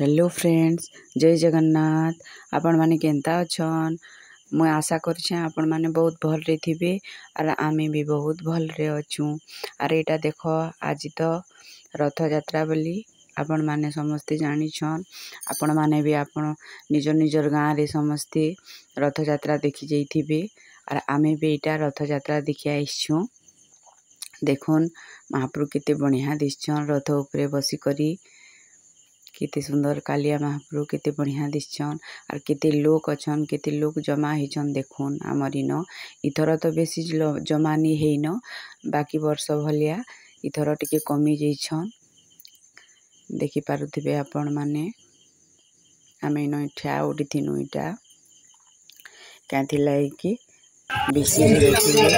Hello friends, जय जगन्नाथ। आपण माने केंता अछन? मैं आशा करछे आपण माने बहुत भल रे थिबे और आमे भी बहुत भल रे अछु। अरे एटा देखो, आज तो रथ यात्रा बोली आपण माने समस्ते जानी छन। आपण माने भी आपण निजर निजर गाँव रे समस्ते रथ यात्रा देखि जाइथिबे और आमे भी एटा रथ यात्रा देखि आइछु। देखुन महाप्रभु केते बढ़िया दिसछन रथ उपरे बसी करी। केते सुंदर कालिया महाप्रभु केते बढ़िया दिसछन और केते लोग अछन, केते लोग जमा हिचन। देखुन हमर इन इथर तो बेसी जमा नहीं हेइन, बाकी वर्ष भलिया इथर टिके कमी जाइछन। देखि पारुथिबे आपण माने आमे इन ठा उठिथिनु। इटा काथि लाइ कि बेसी देखिले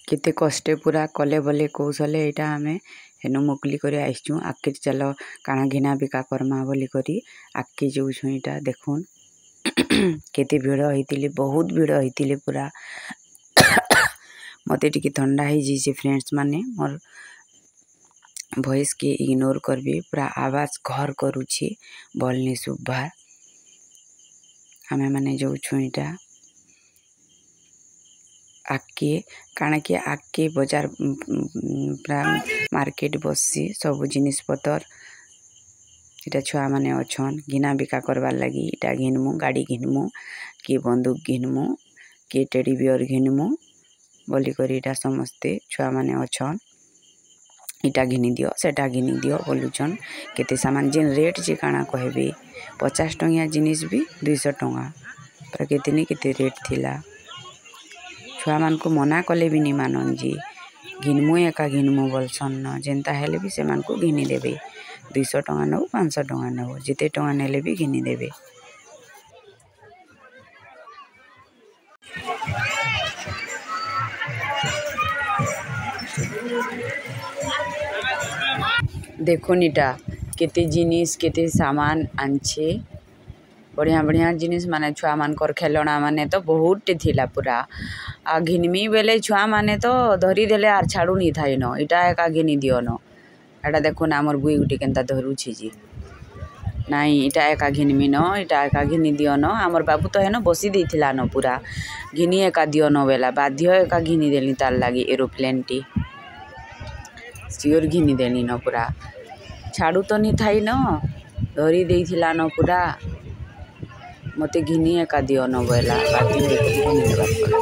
केते कष्टे पूरा कले बोले कौशले एटा आमे हेनु मुकली करे आइछु। आके चलो काना घिना बिका करमा बोली करी आके जोछु। एटा देखुन केते भीड़ होइतिले, बहुत भीड़ होइतिले पूरा। मते टिके ठंडा ही जी फ्रेंड्स माने मोर वॉइस के इग्नोर करबे। पूरा आवाज घर करूछि बोलनी सुबह। आमे माने जोछु एटा आके काना के आके बाजार पूरा मार्केट बसी सब जिनिस पतर इटा छुआ माने अछन घिना बिका करवार लगी। इटा घिनमु, गाड़ी घिनमु, कि बंदूक घिनमु, कि टेडी बियर घिनमु बोली करी इटा समस्ते छुआ माने अछन। इटा घिनी दियो, सेटा घिनी दियो बोलुछन। केते सामान जेन रेट जे काना कहबे 50 टंगिया जिनिस भी 200 टंगा पर केते केते रेट थिला। छुआ मान को मना कले भी नहीं मानन जी, घिनमु एका घिनमु बोलसन न। जेनता हेले भी से मान को घिनी देबे। 200 टंगा नौ, 500 टंगा नौ, जिते टंगा नेले भी घिनी देबे। देखुन इटा केते जिनिस केते सामान आनछे। बढ़िया बढ़िया जिनिस माने छुआ मानकर खेलना माने तो बहुत थिला पूरा। आ घिनमी बेले छुआ माने तो धरी देले आर छाड़ू नहीं थाई न। इटा एका घिनी दियो न। एटा देखुन आमर बुई गुटी केनता धरुछि जी। नाई इटा एका घिनमी न, इटा एका घिनी दियो न। आमर बाबू तो हेन बसी देथिला न पूरा घिनी एका दियो न बेला बाध्य एका घिनी देली तार लागी एरोप्लेन टी सियोर घिनी देली न। पूरा छाड़ू तो नहीं थाई न, धरी देथिला न पूरा। मते घिनी एका दियो न बेला बाध्य घिनी देबार पड़ा।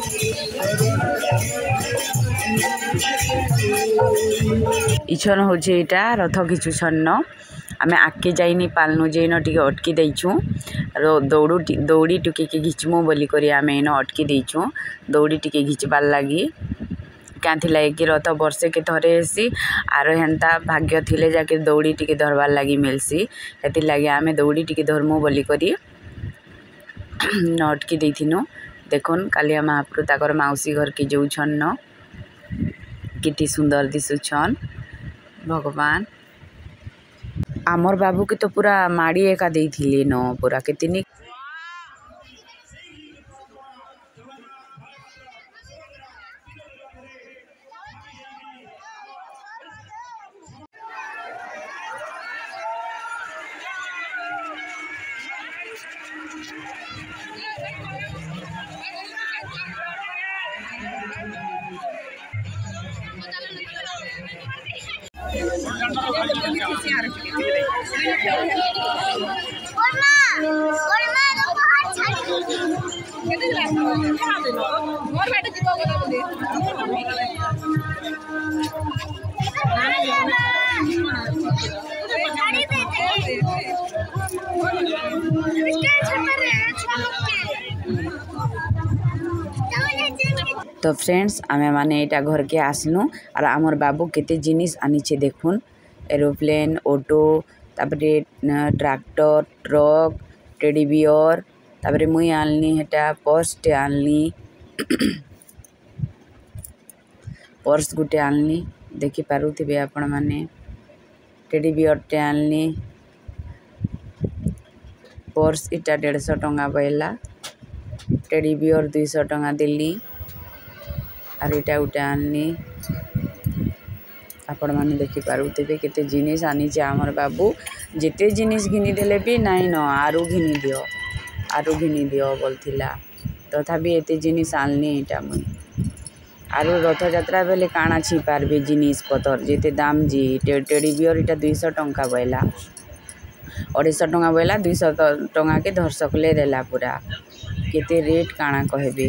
इछन होछे इटा रथ किछु छन्न। आमे आके जाइनी पालनु जेन टिके अटकी दैछु। दौड़ी टिके के घिचमु बोली करी आमे इन अटकी दैछु। दौड़ी टिके घिचबार लागी कांथि लागे कि रथ वर्षे के थरे हेसी आरो हेंता भाग्य थिले जाके दौड़ी टिके धरबार लागी मिलसी। हेति लागी आमे दौड़ी टिके धरमु बोली करी अटकी दैथिनु। देखुन कालिया महाप्रभु ताकर माउसी घर के जोछन न, किति सुंदर दिसुछन भगवान। आमर बाबू के तो पूरा माड़ी एका देथिले न पूरा केतिनी। Hola. तो फ्रेंड्स आमे माने एटा घर के आसलु और आमर बाबू केते जिनिस आनिछे देखुन एरोप्लेन ऑटो तापरे ट्रैक्टर ट्रक टेडी बियर तापरे मुई आनली हेटा पर्स टे आनली पर्स गुटे आनली देखि पारुथिबे आपण माने टेडी बियर टे आनली पर्स इटा 150 टंका पड़ला टेडी बियर 200 टंका देली और इटा उठे आनली आपण माने देखि पारुथिबे केते जिनिस आनिचे आमर बाबू जेते जिनिस घिनी देले भी नाइ न आरु घिनी दियो बोलथिला तथापि एते जिनिस आनली इटा मुई आरु रथ यात्रा बेले काना छी पारबे जिनिस पतर जेते दाम जी टेडी बियर इटा 200 टंका बइला 250 टंका बइला 200 टंका के धरसकले देला पूरा केते रेट काना कहबे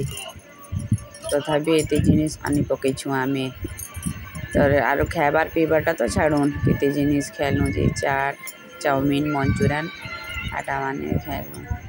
तथापि एते जिनिस आनी पकईछु आमे तो आरो खाइबार पीबारटा तो छाड़ून केते जिनिस खेलु जे चाट चाउमिन मंचूरियन आटा माने खेलु।